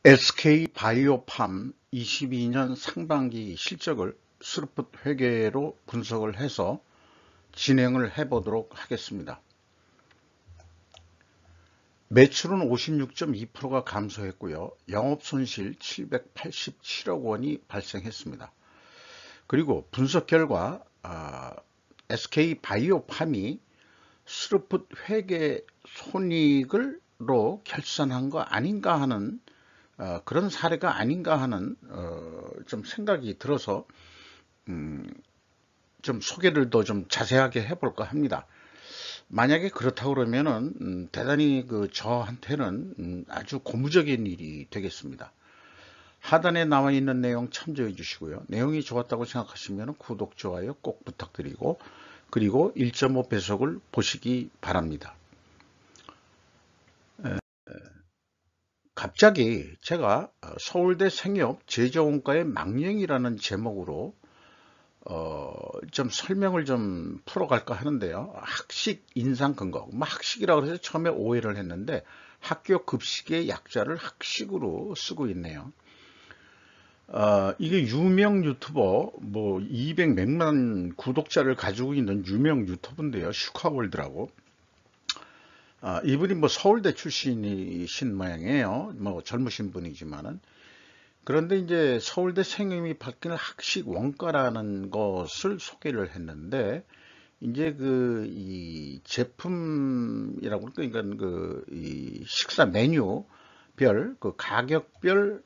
SK바이오팜 22년 상반기 실적을 스루풋 회계로 분석을 해서 진행을 해 보도록 하겠습니다. 매출은 56.2%가 감소했고요. 영업손실 787억 원이 발생했습니다. 그리고 분석 결과 SK바이오팜이 스루풋 회계 손익으로 결산한 거 아닌가 하는 그런 사례가 아닌가 하는 좀 생각이 들어서 좀 소개를 더 좀 자세하게 해볼까 합니다. 만약에 그렇다고 그러면은 대단히 저한테는 아주 고무적인 일이 되겠습니다. 하단에 나와 있는 내용 참조해 주시고요. 내용이 좋았다고 생각하시면 구독, 좋아요 꼭 부탁드리고, 그리고 1.5배속을 보시기 바랍니다. 갑자기 제가 서울대 생협 제조원과의 망령이라는 제목으로 좀 설명을 좀 풀어갈까 하는데요. 학식 인상 근거, 학식이라고 해서 처음에 오해를 했는데 학교 급식의 약자를 학식으로 쓰고 있네요. 이게 유명 유튜버 200 몇만 구독자를 가지고 있는 유명 유튜버인데요. 슈카월드라고. 이분이 서울대 출신이신 모양이에요. 젊으신 분이지만은. 그런데 이제 서울대 생님이 바뀐 학식 원가라는 것을 소개를 했는데, 이제 이 제품이라고 그러니까 이 식사 메뉴별 가격별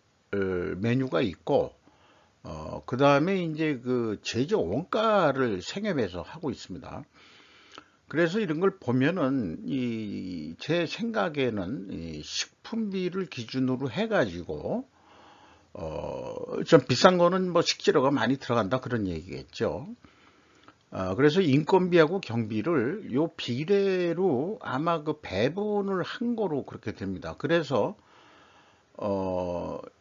메뉴가 있고, 그 다음에 이제 제조 원가를 생협해서 하고 있습니다. 그래서 이런 걸 보면은 제 생각에는 이 식품비를 기준으로 해가지고 좀 비싼 거는 식재료가 많이 들어간다 그런 얘기겠죠. 그래서 인건비하고 경비를 요 비례로 아마 배분을 한 거로 그렇게 됩니다. 그래서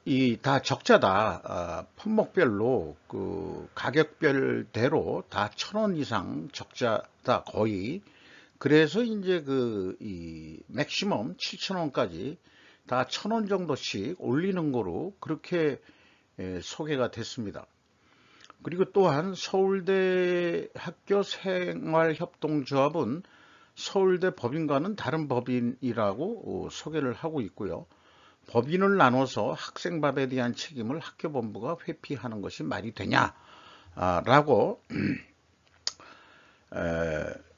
이 다 적자다. 품목별로 가격별대로 다 1,000원 이상 적자다 거의. 그래서 이제 이 맥시멈 7,000원까지 다 1,000원 정도씩 올리는 거로 그렇게 소개가 됐습니다. 그리고 또한 서울대 학교생활협동조합은 서울대 법인과는 다른 법인이라고 소개를 하고 있고요. 법인을 나눠서 학생밥에 대한 책임을 학교본부가 회피하는 것이 말이 되냐라고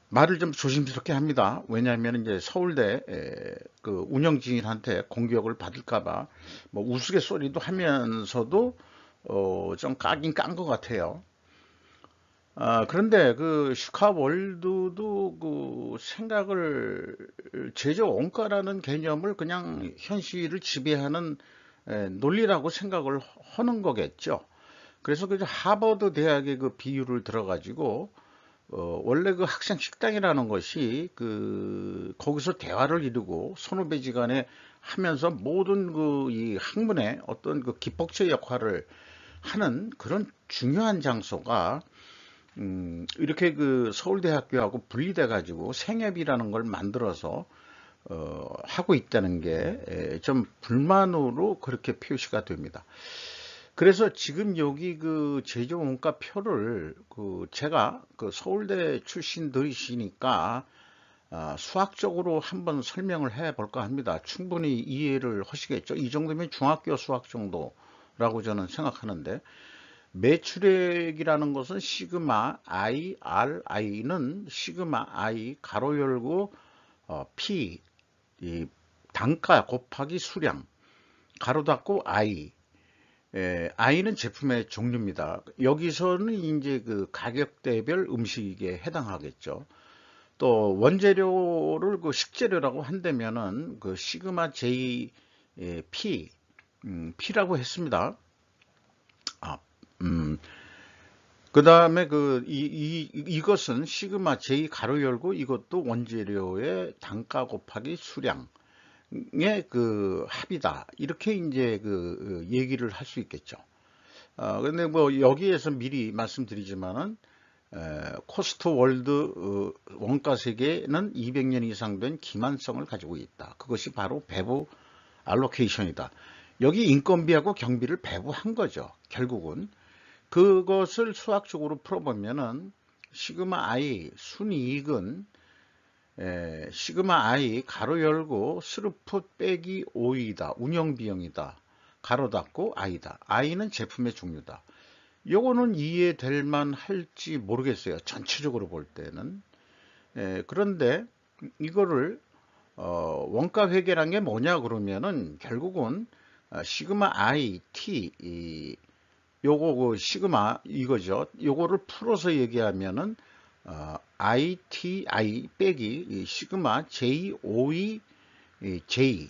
말을 좀 조심스럽게 합니다. 왜냐하면 이제 서울대 운영진한테 공격을 받을까봐 우스갯소리도 하면서도 좀 까긴 깐 것 같아요. 그런데 슈카월드도 생각을 제조 원가라는 개념을 그냥 현실을 지배하는 논리라고 생각을 하는 거겠죠. 그래서 하버드 대학의 비율을 들어가지고 원래 학생 식당이라는 것이 거기서 대화를 이루고 선후배지간에 하면서 모든 이 학문의 어떤 기폭제 역할을 하는 그런 중요한 장소가 이렇게 서울대학교하고 분리돼 가지고 생협이라는 걸 만들어서 하고 있다는 게 좀 불만으로 그렇게 표시가 됩니다. 그래서 지금 여기 제조 원가 표를 제가 서울대 출신들이시니까 수학적으로 한번 설명을 해 볼까 합니다. 충분히 이해를 하시겠죠. 이 정도면 중학교 수학 정도라고 저는 생각하는데, 매출액이라는 것은 시그마 I, RI는 시그마 I 가로 열고 P 이 단가 곱하기 수량 가로 닫고 I. I는 제품의 종류입니다. 여기서는 이제 가격대별 음식에 해당하겠죠. 또 원재료를 식재료라고 한다면은 시그마 J P P라고 했습니다. 그 다음에 이것은 시그마 J 가로 열고 이것도 원재료의 단가 곱하기 수량의 합이다. 이렇게 이제 얘기를 할 수 있겠죠. 근데 여기에서 미리 말씀드리지만은 코스트 월드 원가 세계는 200년 이상 된 기만성을 가지고 있다. 그것이 바로 배부 알로케이션이다. 여기 인건비하고 경비를 배분한 거죠. 결국은 그것을 수학적으로 풀어보면은 시그마 i 순이익은 시그마 i 가로 열고 스루풋 빼기 오이다. 운영비용이다. 가로 닫고 i다. i는 제품의 종류다. 요거는 이해될 만 할지 모르겠어요. 전체적으로 볼 때는. 그런데 이거를 원가 회계란 게 뭐냐 그러면은 결국은 시그마 i t 요거 그 시그마 이거죠. 요거를 풀어서 얘기하면은 ITI 빼기 시그마 JOE J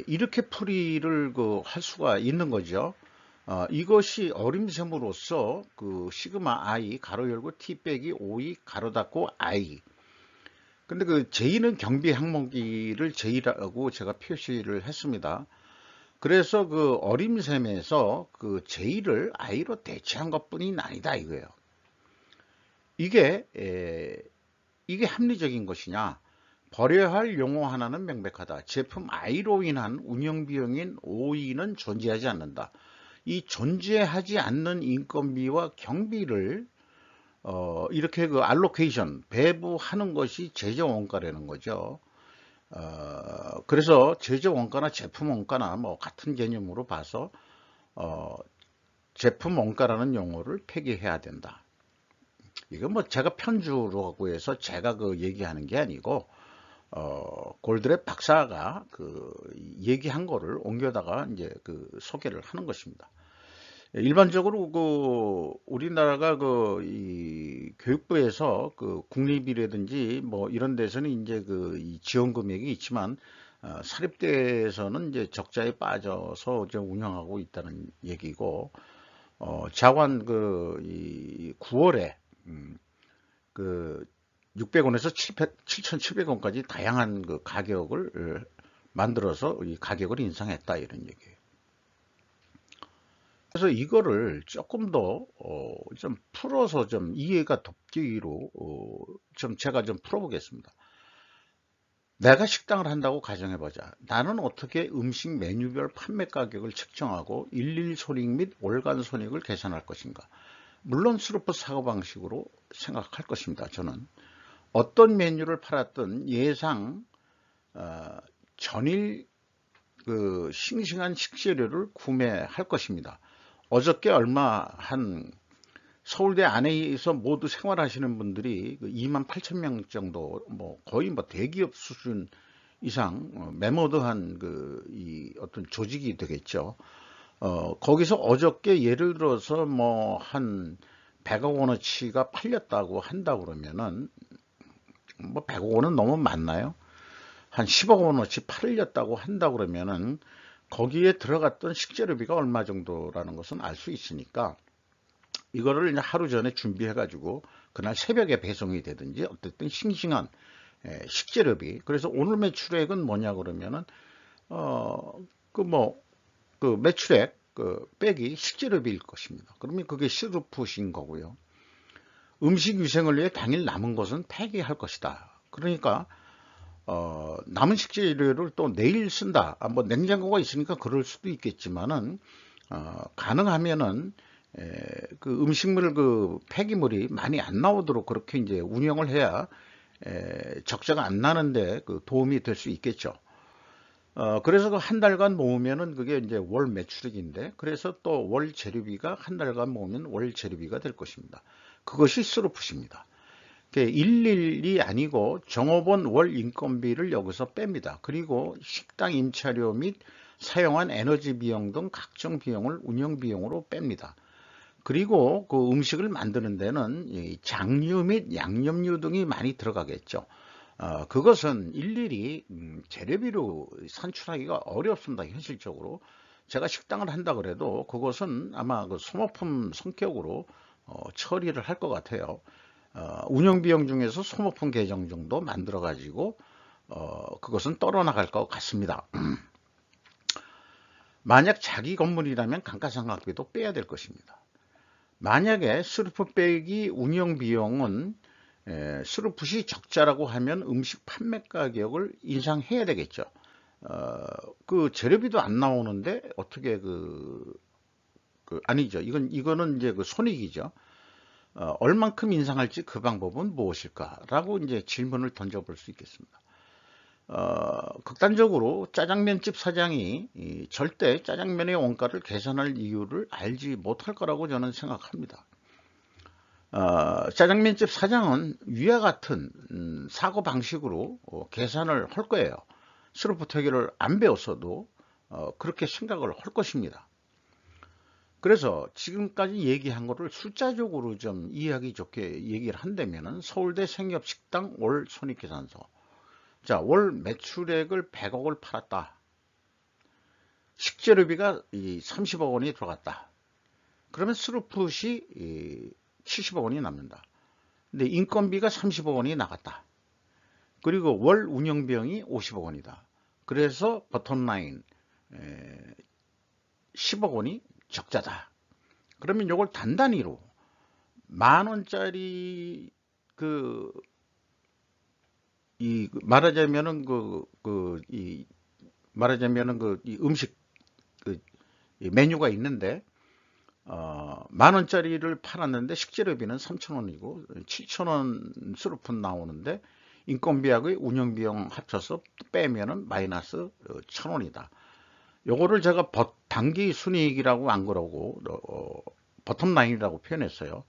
이렇게 풀이를 할 수가 있는 거죠. 이것이 어림셈으로써 그 시그마 I 가로 열고 T 빼기 OE 가로 닫고 I. 근데 그 J는 경비 항목비를 J라고 제가 표시를 했습니다. 그래서 그 어림셈에서 그 J를 I로 대체한 것뿐이 아니다 이거예요. 이게 합리적인 것이냐? 버려야 할 용어 하나는 명백하다. 제품 I로 인한 운영비용인 OE는 존재하지 않는다. 이 존재하지 않는 인건비와 경비를 이렇게 그 알로케이션 배부하는 것이 제조원가라는 거죠. 그래서 제조원가나 제품원가나 뭐 같은 개념으로 봐서 제품원가라는 용어를 폐기해야 된다. 이건 뭐 제가 편주라고 해서 제가 그 얘기하는 게 아니고 골드랩 박사가 그 얘기한 거를 옮겨다가 이제 그 소개를 하는 것입니다. 일반적으로 그 우리나라가 그 이 교육부에서 그 국립이라든지 뭐 이런 데서는 이제 그 이 지원 금액이 있지만 사립대에서는 이제 적자에 빠져서 이제 운영하고 있다는 얘기고 자관 그 이 9월에 그 600원에서 7,700원까지 다양한 그 가격을 만들어서 이 가격을 인상했다 이런 얘기예요. 그래서 이거를 조금 더 좀 풀어서 좀 이해가 돕기로 좀 제가 좀 풀어보겠습니다. 내가 식당을 한다고 가정해보자. 나는 어떻게 음식 메뉴별 판매 가격을 측정하고 일일 손익 및 월간 손익을 계산할 것인가? 물론 스루풋 사고방식으로 생각할 것입니다. 저는 어떤 메뉴를 팔았든 예상 전일 그 싱싱한 식재료를 구매할 것입니다. 어저께 얼마 한 서울대 안에서 모두 생활하시는 분들이 28,000명 정도 뭐 거의 뭐 대기업 수준 이상 매모드한 그 이 어떤 조직이 되겠죠. 거기서 어저께 예를 들어서 뭐 한 100억 원어치가 팔렸다고 한다 그러면은 뭐 100억 원은 너무 많나요? 한 10억 원어치 팔렸다고 한다 그러면은 거기에 들어갔던 식재료비가 얼마 정도라는 것은 알 수 있으니까 이거를 이제 하루 전에 준비해 가지고 그날 새벽에 배송이 되든지 어쨌든 싱싱한 식재료비. 그래서 오늘 매출액은 뭐냐 그러면은 그 매출액 그 빼기 식재료비일 것입니다. 그러면 그게 스루풋인 거고요. 음식 위생을 위해 당일 남은 것은 폐기할 것이다. 그러니까 남은 식재료를 또 내일 쓴다. 뭐 냉장고가 있으니까 그럴 수도 있겠지만은 가능하면은 그 음식물 그 폐기물이 많이 안 나오도록 그렇게 이제 운영을 해야 적자가 안 나는데 그 도움이 될 수 있겠죠. 그래서 그 한 달간 모으면은 그게 이제 월 매출액인데, 그래서 또 월 재료비가 한 달간 모으면 월 재료비가 될 것입니다. 그것이 스루풋입니다. 일일이 아니고 종업원 월 인건비를 여기서 뺍니다. 그리고 식당 임차료 및 사용한 에너지 비용 등 각종 비용을 운영 비용으로 뺍니다. 그리고 그 음식을 만드는 데는 장류 및 양념류 등이 많이 들어가겠죠. 그것은 일일이 재료비로 산출하기가 어렵습니다. 현실적으로. 제가 식당을 한다 그래도 그것은 아마 그 소모품 성격으로 처리를 할 것 같아요. 운영비용 중에서 소모품 계정 정도 만들어 가지고 그것은 떨어나갈 것 같습니다. 만약 자기 건물이라면 감가상각비도 빼야 될 것입니다. 만약에 스루풋 빼기 운영비용은 스루풋이 적자라고 하면 음식 판매 가격을 인상해야 되겠죠. 그 재료비도 안 나오는데 어떻게 아니죠. 이거는 이제 그 손익이죠. 얼만큼 인상할지 그 방법은 무엇일까라고 이제 질문을 던져볼 수 있겠습니다. 극단적으로 짜장면집 사장이 절대 짜장면의 원가를 계산할 이유를 알지 못할 거라고 저는 생각합니다. 짜장면집 사장은 위와 같은 사고 방식으로 계산을 할 거예요. 스루프터기를 안 배웠어도 그렇게 생각을 할 것입니다. 그래서 지금까지 얘기한 거를 숫자적으로 좀 이해하기 좋게 얘기를 한다면은 서울대 생협식당 월 손익계산서. 자, 월 매출액을 100억을 팔았다. 식재료비가 30억 원이 들어갔다. 그러면 스루풋이 70억 원이 남는다. 근데 인건비가 30억 원이 나갔다. 그리고 월 운영비용이 50억 원이다. 그래서 버텀라인 10억 원이 적자다. 그러면 이걸 단단히로 10,000원짜리 말하자면은 이 음식 이 메뉴가 있는데 10,000원짜리를 팔았는데 식재료비는 3,000원이고 7,000원 스루풋 나오는데 인건비하고 운영비용 합쳐서 빼면은 마이너스 1,000원이다. 요거를 제가 단기 순이익이라고 안 그러고 버텀라인이라고 표현했어요.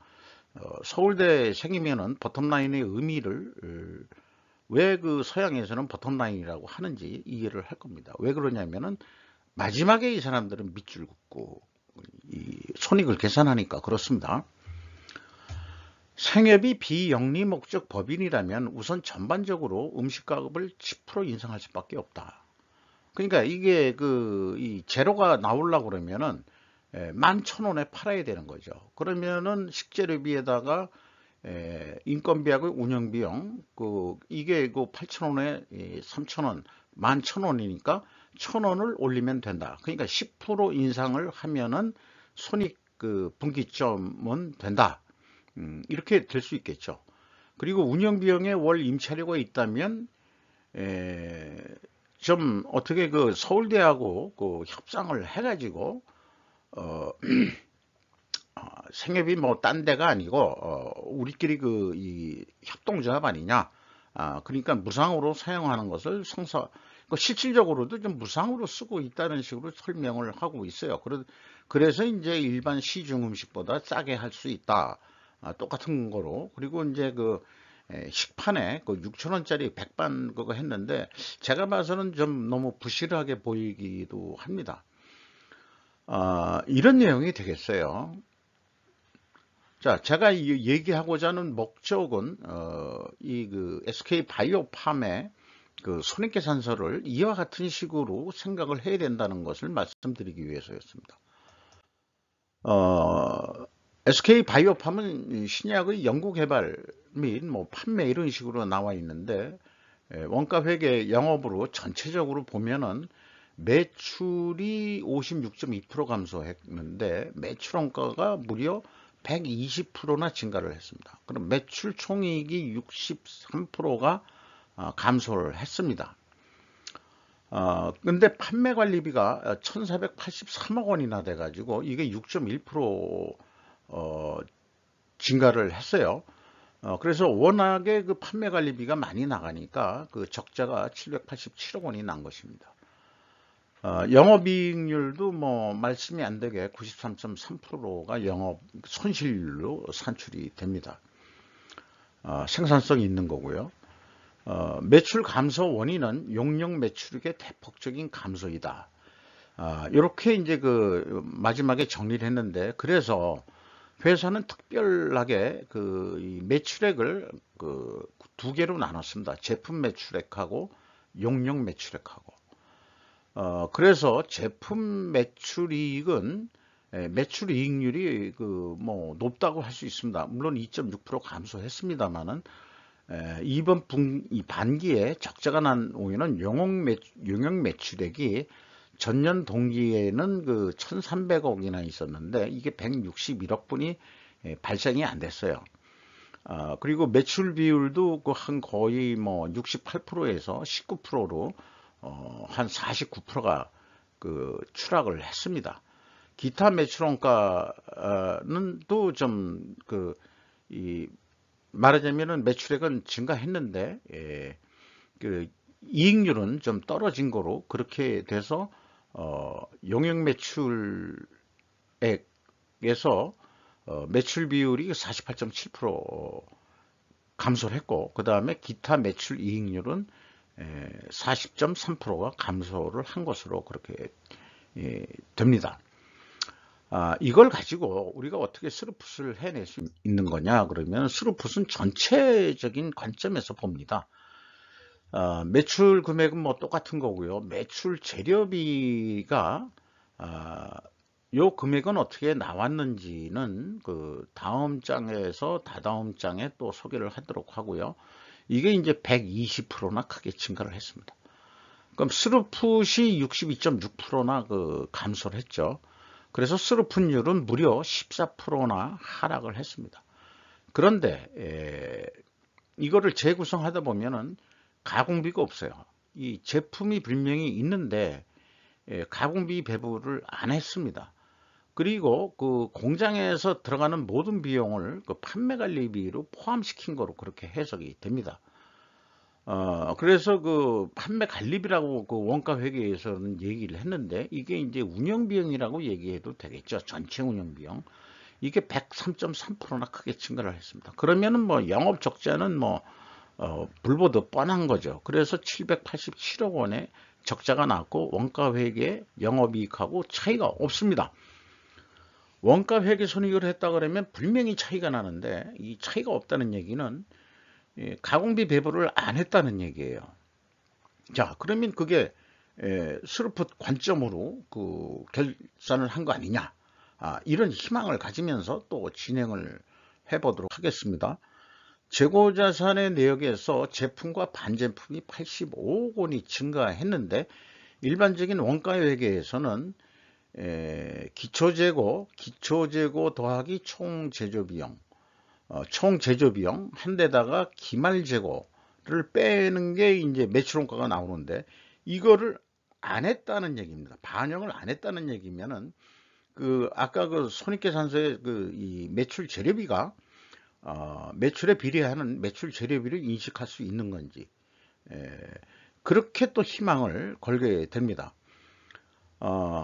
서울대 생이면은 버텀라인의 의미를 왜 그 서양에서는 버텀라인이라고 하는지 이해를 할 겁니다. 왜 그러냐면은 마지막에 이 사람들은 밑줄 긋고 이 손익을 계산하니까 그렇습니다. 생협이 비영리 목적 법인이라면 우선 전반적으로 음식가격을 10% 인상할 수밖에 없다. 그러니까 이게 이 재료가 나오려고 그러면은 11,000원에 팔아야 되는 거죠. 그러면은 식재료비에다가 인건비하고 운영비용 이게 8,000원에 3,000원 11,000원이니까 1,000원을 올리면 된다. 그러니까 10% 인상을 하면은 손익 분기점은 된다. 이렇게 될 수 있겠죠. 그리고 운영비용에 월 임차료가 있다면 좀 어떻게 서울대하고 협상을 해가지고 생협이 뭐 딴 데가 아니고 우리끼리 이 협동조합 아니냐. 그러니까 무상으로 사용하는 것을 실질적으로도 좀 무상으로 쓰고 있다는 식으로 설명을 하고 있어요. 그래서 이제 일반 시중 음식보다 싸게 할 수 있다. 똑같은 거로. 그리고 이제 식판에 6,000원짜리 백반 그거 했는데 제가 봐서는 좀 너무 부실하게 보이기도 합니다. 이런 내용이 되겠어요. 자, 제가 얘기하고자 하는 목적은 SK바이오팜의 손익계산서를 이와 같은 식으로 생각을 해야 된다는 것을 말씀드리기 위해서였습니다. SK바이오팜은 신약의 연구개발 및 판매 이런 식으로 나와 있는데 원가회계 영업으로 전체적으로 보면은 매출이 56.2% 감소했는데 매출 원가가 무려 120%나 증가를 했습니다. 그럼 매출 총이익이 63%가 감소를 했습니다. 근데 판매 관리비가 1,483억 원이나 돼 가지고 이게 6.1% 증가를 했어요. 그래서 워낙에 판매 관리비가 많이 나가니까 적자가 787억 원이 난 것입니다. 영업이익률도 말씀이 안 되게 93.3%가 영업 손실로 산출이 됩니다. 생산성이 있는 거고요. 매출 감소 원인은 용역 매출액의 대폭적인 감소이다. 이렇게 이제 마지막에 정리를 했는데 그래서 회사는 특별하게 이 매출액을 두 개로 나눴습니다. 제품 매출액하고 용역 매출액하고. 그래서 제품 매출이익은 매출이익률이 높다고 할 수 있습니다. 물론 2.6% 감소했습니다만은 이번 반기에 적자가 난 오해는 용역 매출액이 전년 동기에는 1,300억이나 있었는데 이게 161억 분이 발생이 안 됐어요. 그리고 매출 비율도 한 거의 68%에서 19%로 한 49%가 그 추락을 했습니다. 기타 매출 원가는 또 좀 말하자면은 매출액은 증가했는데 그 이익률은 좀 떨어진 거로 그렇게 돼서 용역 매출액에서 매출 비율이 48.7% 감소를 했고, 그 다음에 기타 매출 이익률은 40.3%가 감소를 한 것으로 그렇게 됩니다. 이걸 가지고 우리가 어떻게 스루풋을 해낼 수 있는 거냐 그러면, 스루풋은 전체적인 관점에서 봅니다. 매출 금액은 뭐 똑같은 거고요. 매출 재료비가 요 금액은 어떻게 나왔는지는 그 다음 장에서 다다음 장에 또 소개를 하도록 하고요. 이게 이제 120%나 크게 증가를 했습니다. 그럼 스루풋이 62.6%나 그 감소를 했죠. 그래서 스루풋률은 무려 14%나 하락을 했습니다. 그런데 이거를 재구성하다 보면은 가공비가 없어요. 이 제품이 분명히 있는데 가공비 배분을 안 했습니다. 그리고 그 공장에서 들어가는 모든 비용을 그 판매 관리비로 포함시킨 거로 그렇게 해석이 됩니다. 그래서 그 판매 관리비라고 그 원가 회계에서는 얘기를 했는데, 이게 이제 운영비용이라고 얘기해도 되겠죠. 전체 운영비용. 이게 103.3%나 크게 증가를 했습니다. 그러면은 뭐 영업 적자는 뭐 불보듯 뻔한 거죠. 그래서 787억 원의 적자가 났고, 원가 회계 영업이익하고 차이가 없습니다. 원가 회계 손익을 했다 그러면 분명히 차이가 나는데, 이 차이가 없다는 얘기는 가공비 배분을 안 했다는 얘기예요. 자, 그러면 그게 스루풋 관점으로 그 결산을 한 거 아니냐, 이런 희망을 가지면서 또 진행을 해보도록 하겠습니다. 재고자산의 내역에서 제품과 반제품이 85억 원이 증가했는데, 일반적인 원가회계에서는 기초재고 더하기 총제조비용, 총제조비용 한 데다가 기말재고를 빼는 게 이제 매출원가가 나오는데, 이거를 안 했다는 얘기입니다. 반영을 안 했다는 얘기면은 그 아까 그 손익계산서의 그 이 매출 재료비가 매출에 비례하는 매출 재료비를 인식할 수 있는 건지, 그렇게 또 희망을 걸게 됩니다.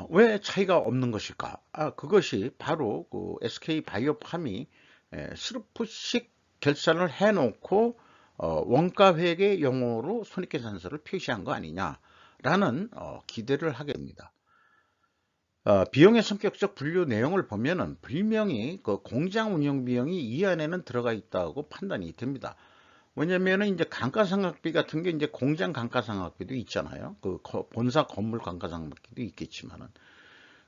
왜 차이가 없는 것일까? 그것이 바로 그 SK바이오팜이 스루풋식 결산을 해놓고 원가회계 용어로 손익계산서를 표시한 거 아니냐라는 기대를 하게 됩니다. 비용의 성격적 분류 내용을 보면은 분명히 그 공장 운영 비용이 이 안에는 들어가 있다고 판단이 됩니다. 왜냐면은 이제 감가상각비 같은 게 이제 공장 감가상각비도 있잖아요. 그 본사 건물 감가상각비도 있겠지만은,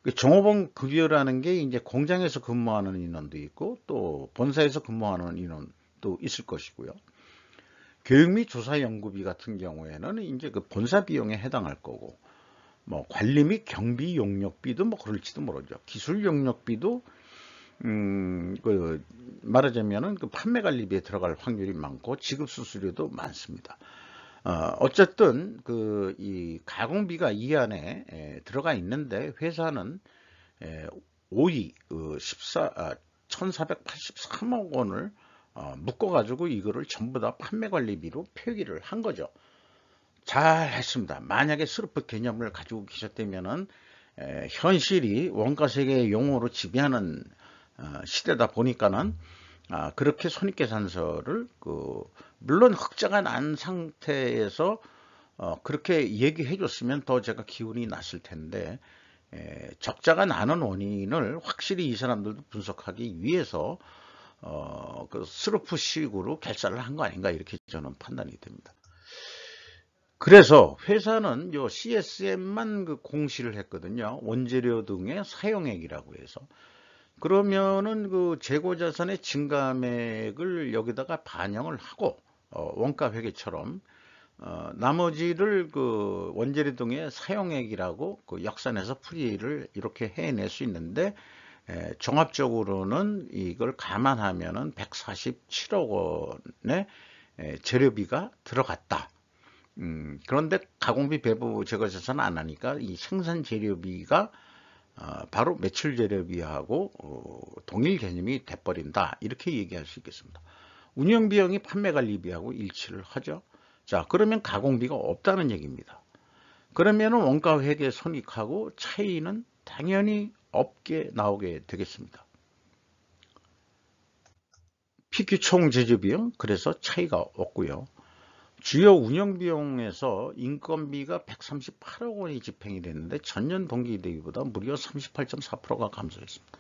그 종업원 급여라는 게 이제 공장에서 근무하는 인원도 있고 또 본사에서 근무하는 인원도 있을 것이고요. 교육 및 조사 연구비 같은 경우에는 이제 그 본사 비용에 해당할 거고, 뭐 관리 및 경비 용역비도 뭐 그럴지도 모르죠. 기술 용역비도 그 말하자면은 그 판매 관리비에 들어갈 확률이 많고, 지급 수수료도 많습니다. 어쨌든 그 이 가공비가 이 안에 들어가 있는데, 회사는 5위 1483억 원을 묶어 가지고 이거를 전부 다 판매 관리비로 표기를 한 거죠. 잘 했습니다. 만약에 스루풋 개념을 가지고 계셨다면은 현실이 원가 세계의 용어로 지배하는 시대다 보니까는 그렇게 손익계산서를 물론 흑자가 난 상태에서 그렇게 얘기해 줬으면 더 제가 기운이 났을 텐데, 적자가 나는 원인을 확실히 이 사람들도 분석하기 위해서 그 스루풋식으로 결산을 한 거 아닌가, 이렇게 저는 판단이 됩니다. 그래서 회사는 요 CSM만 그 공시를 했거든요. 원재료 등의 사용액이라고 해서. 그러면은 그 재고자산의 증감액을 여기다가 반영을 하고 원가 회계처럼 나머지를 그 원재료 등의 사용액이라고 그 역산해서 풀이를 이렇게 해낼 수 있는데, 종합적으로는 이걸 감안하면은 147억 원의 재료비가 들어갔다. 그런데 가공비 배부 제거자산 안 하니까 이 생산 재료비가 바로 매출 재료비하고 동일 개념이 돼버린다. 이렇게 얘기할 수 있겠습니다. 운영 비용이 판매 관리비하고 일치를 하죠. 자, 그러면 가공비가 없다는 얘기입니다. 그러면은 원가 회계 손익하고 차이는 당연히 없게 나오게 되겠습니다. PQ 총 제조 비용, 그래서 차이가 없고요. 주요 운영 비용에서 인건비가 138억 원이 집행이 됐는데 전년 동기 대비보다 무려 38.4%가 감소했습니다.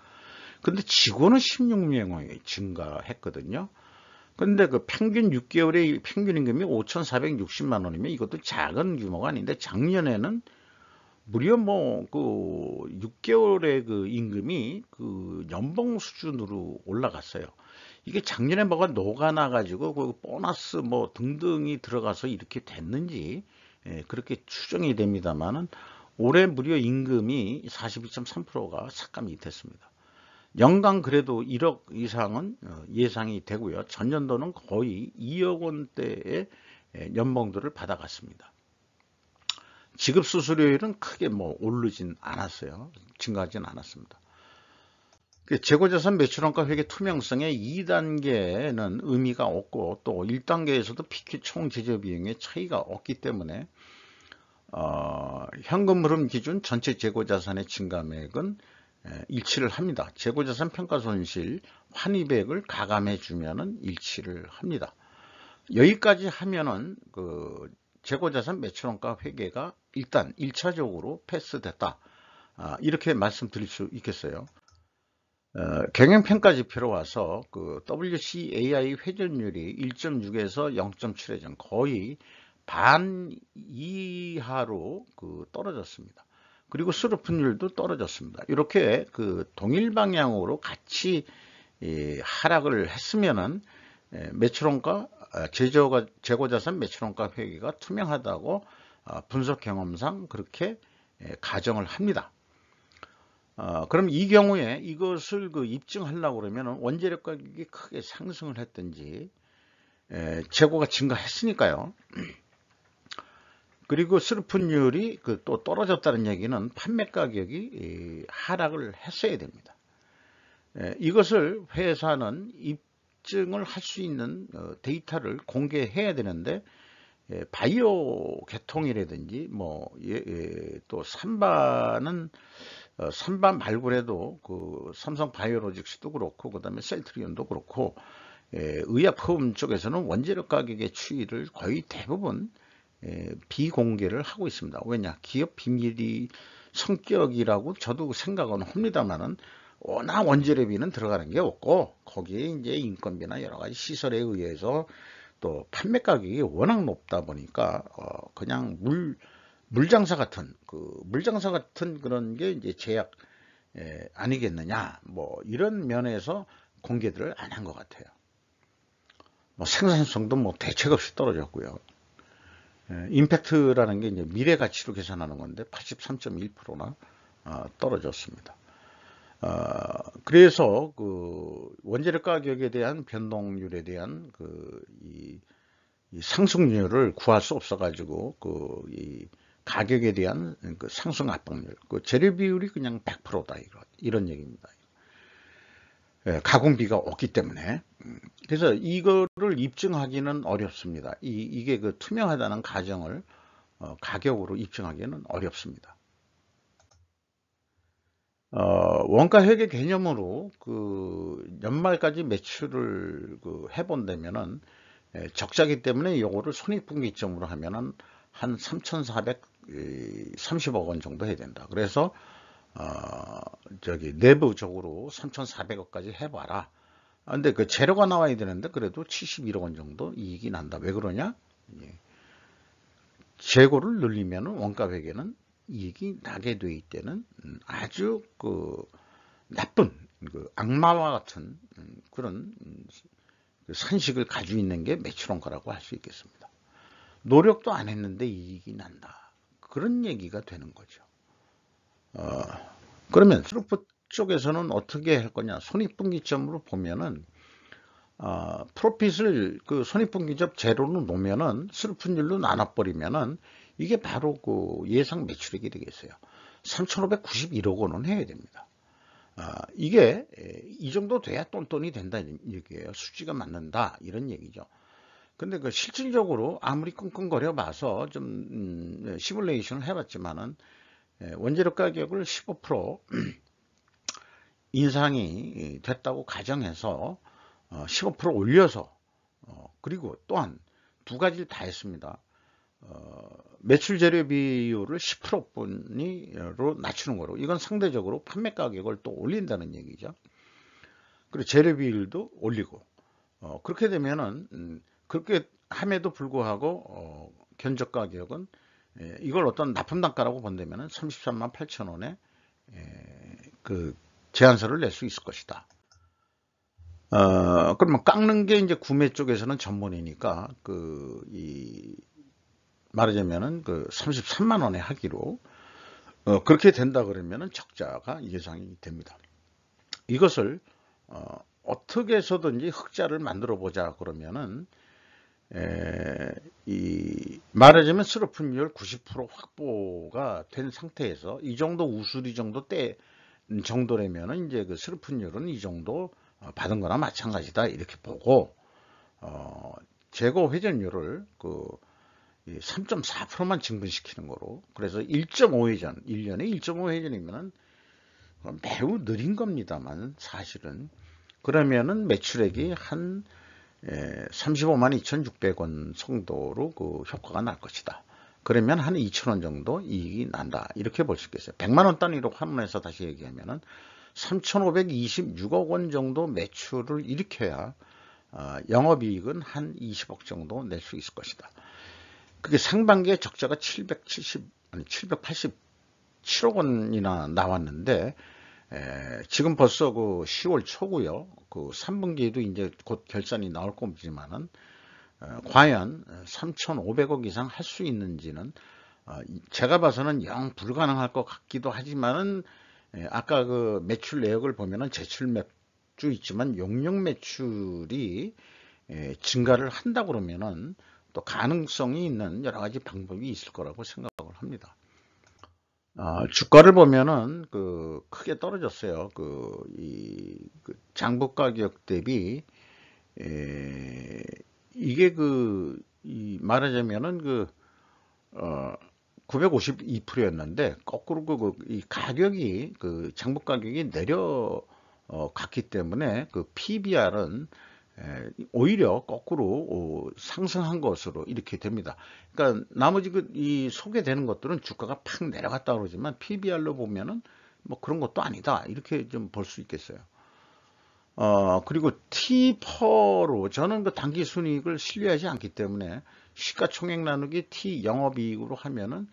근데 직원은 16명이 증가했거든요. 근데 그 평균 6개월의 평균 임금이 5,460만 원이면 이것도 작은 규모가 아닌데 작년에는 무려 뭐 그 6개월의 그 임금이 그 연봉 수준으로 올라갔어요. 이게 작년에 뭐가 녹아나 가지고 그 보너스 뭐 등등이 들어가서 이렇게 됐는지 그렇게 추정이 됩니다만은 올해 무려 임금이 42.3%가 삭감이 됐습니다. 연간 그래도 1억 이상은 예상이 되고요. 전년도는 거의 2억 원대의 연봉들을 받아갔습니다. 지급 수수료율은 크게 뭐 오르진 않았어요. 증가하진 않았습니다. 재고자산 매출원가 회계 투명성의 2단계는 의미가 없고 또 1단계에서도 PQ 총 제조 비용의 차이가 없기 때문에 현금 흐름 기준 전체 재고자산의 증감액은 일치를 합니다. 재고자산 평가손실 환입액을 가감해 주면은 일치를 합니다. 여기까지 하면은 그 재고자산 매출원가 회계가 일단 1차적으로 패스됐다. 이렇게 말씀드릴 수 있겠어요. 경영평가지표로 와서 그 WCAI 회전율이 1.6에서 0.7 회전 거의 반 이하로 그 떨어졌습니다. 그리고 수르픈율도 떨어졌습니다. 이렇게 그 동일 방향으로 같이 하락을 했으면은 매출원가 재고자산 매출원가 회계가 투명하다고 분석 경험상 그렇게 가정을 합니다. 그럼 이 경우에 이것을 그 입증하려고 그러면 원재료 가격이 크게 상승을 했든지 재고가 증가했으니까요. 그리고 수르픈율이 그 또 떨어졌다는 얘기는 판매 가격이 하락을 했어야 됩니다. 이것을 회사는 입증을 할 수 있는 데이터를 공개해야 되는데 바이오 계통이라든지 뭐 또 삼바는 삼바 말고라도 그 삼성 바이오로직스도 그렇고 그다음에 셀트리온도 그렇고 의약품 쪽에서는 원재료 가격의 추이를 거의 대부분 비공개를 하고 있습니다. 왜냐? 기업 비밀이 성격이라고 저도 생각은 합니다만은 워낙 원재료비는 들어가는 게 없고 거기에 이제 인건비나 여러 가지 시설에 의해서 또 판매 가격이 워낙 높다 보니까 그냥 물장사 같은 그런 게 이제 제약 아니겠느냐 뭐 이런 면에서 공개들을 안 한 것 같아요. 뭐 생산성도 뭐 대책 없이 떨어졌고요. 임팩트라는 게 이제 미래 가치로 계산하는 건데 83.1%나 떨어졌습니다. 그래서 그 원재료 가격에 대한 변동률에 대한 이 상승률을 구할 수 없어가지고 이 가격에 대한 그 상승 압박률, 그 재료 비율이 그냥 100%다 이런 얘기입니다. 가공비가 없기 때문에. 그래서 이거를 입증하기는 어렵습니다. 이게 그 투명하다는 가정을 가격으로 입증하기는 어렵습니다. 원가 회계 개념으로 그 연말까지 매출을 그 해본다면은 적자기 때문에 요거를 손익분기점으로 하면은 한 3,430억 원 정도 해야 된다. 그래서 내부적으로 3,400억까지 해봐라. 근데 그 재료가 나와야 되는데 그래도 71억 원 정도 이익이 난다. 왜 그러냐? 재고를 늘리면 원가 회계는 이익이 나게 돼 있다는 아주 그 나쁜 그 악마와 같은 그런 산식을 가지고 있는 게 매출원가라고 할 수 있겠습니다. 노력도 안 했는데 이익이 난다. 그런 얘기가 되는 거죠. 그러면 트루프 쪽에서는 어떻게 할 거냐? 손익분기점으로 보면은 프로핏을 그 손익분기점 제로로 놓으면은 슬픈율로 나눠버리면은 이게 바로 그 예상 매출액이 되겠어요. 3,591억 원은 해야 됩니다. 이게 이 정도 돼야 똔똔이 된다는 얘기예요. 수지가 맞는다 이런 얘기죠. 근데 그 실질적으로 아무리 끙끙거려 봐서 좀 시뮬레이션을 해봤지만은 원재료 가격을 15% 인상이 됐다고 가정해서 15% 올려서 그리고 또한 두 가지를 다 했습니다. 매출 재료 비율을 10%로 낮추는 거로 이건 상대적으로 판매 가격을 또 올린다는 얘기죠. 그리고 재료 비율도 올리고 그렇게 되면은 그렇게 함에도 불구하고 견적 가격은 이걸 어떤 납품 단가라고 본다면은 33만 8천 원에 그 제안서를 낼 수 있을 것이다. 그러면 깎는 게 이제 구매 쪽에서는 전문이니까 말하자면은 그 33만 원에 하기로 그렇게 된다 그러면은 적자가 예상이 됩니다. 이것을 어떻게 해서든지 흑자를 만들어 보자 그러면은 말하자면 슬로픈율 90% 확보가 된 상태에서 이 정도 우수리 정도 때 정도라면은 이제 그 슬로픈율은 이 정도 받은 거나 마찬가지다 이렇게 보고 재고 회전율을 그 3.4%만 증근시키는 거로 그래서 1.5회전 1년에 1.5회전이면은 매우 느린 겁니다만 사실은 그러면은 매출액이 한 35만 2,600원 정도로 그 효과가 날 것이다. 그러면 한 2,000원 정도 이익이 난다. 이렇게 볼 수 있겠어요. 100만 원 단위로 환원해서 다시 얘기하면은 3,526억 원 정도 매출을 일으켜야 영업이익은 한 20억 정도 낼 수 있을 것이다. 그게 상반기에 적자가 787억 원이나 나왔는데 지금 벌써 그 10월 초고요. 그 3분기에도 이제 곧 결산이 나올 겁니다만은 과연 3,500억 이상 할 수 있는지는 제가 봐서는 영 불가능할 것 같기도 하지만은 아까 그 매출 내역을 보면은 제출 매출 있지만 용역 매출이 증가를 한다 그러면은 또 가능성이 있는 여러 가지 방법이 있을 거라고 생각을 합니다. 주가를 보면은 그 크게 떨어졌어요. 그 장부 가격 대비 이게 말하자면은 952%였는데 거꾸로 이 가격이 그 장부 가격이 내려갔기 때문에 그 PBR은 오히려 거꾸로 상승한 것으로 이렇게 됩니다. 그러니까 나머지 이 소개되는 것들은 주가가 팍 내려갔다 그러지만 PBR로 보면은 뭐 그런 것도 아니다 이렇게 좀 볼 수 있겠어요. 그리고 T/P로 저는 그 당기 순이익을 신뢰하지 않기 때문에 시가총액 나누기 T 영업이익으로 하면은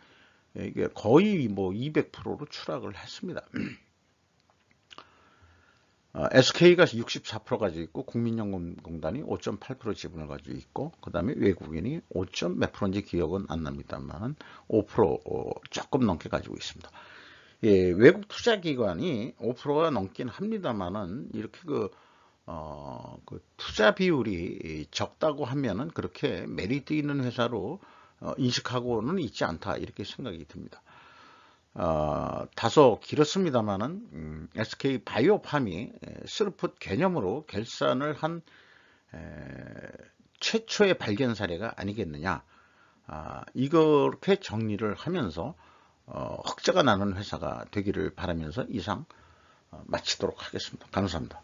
이게 거의 뭐 200%로 추락을 했습니다. SK가 64% 가지고 있고 국민연금공단이 5.8% 지분을 가지고 있고 그 다음에 외국인이 5. 몇 프로인지 기억은 안 납니다만 5% 조금 넘게 가지고 있습니다. 예, 외국 투자기관이 5%가 넘긴 합니다만은 이렇게 그 투자 비율이 적다고 하면은 그렇게 메리트 있는 회사로 인식하고는 있지 않다 이렇게 생각이 듭니다. 다소 길었습니다만은 SK 바이오팜이 스루풋 개념으로 결산을 한 최초의 발견 사례가 아니겠느냐. 이렇게 정리를 하면서 흑자가 나는 회사가 되기를 바라면서 이상 마치도록 하겠습니다. 감사합니다.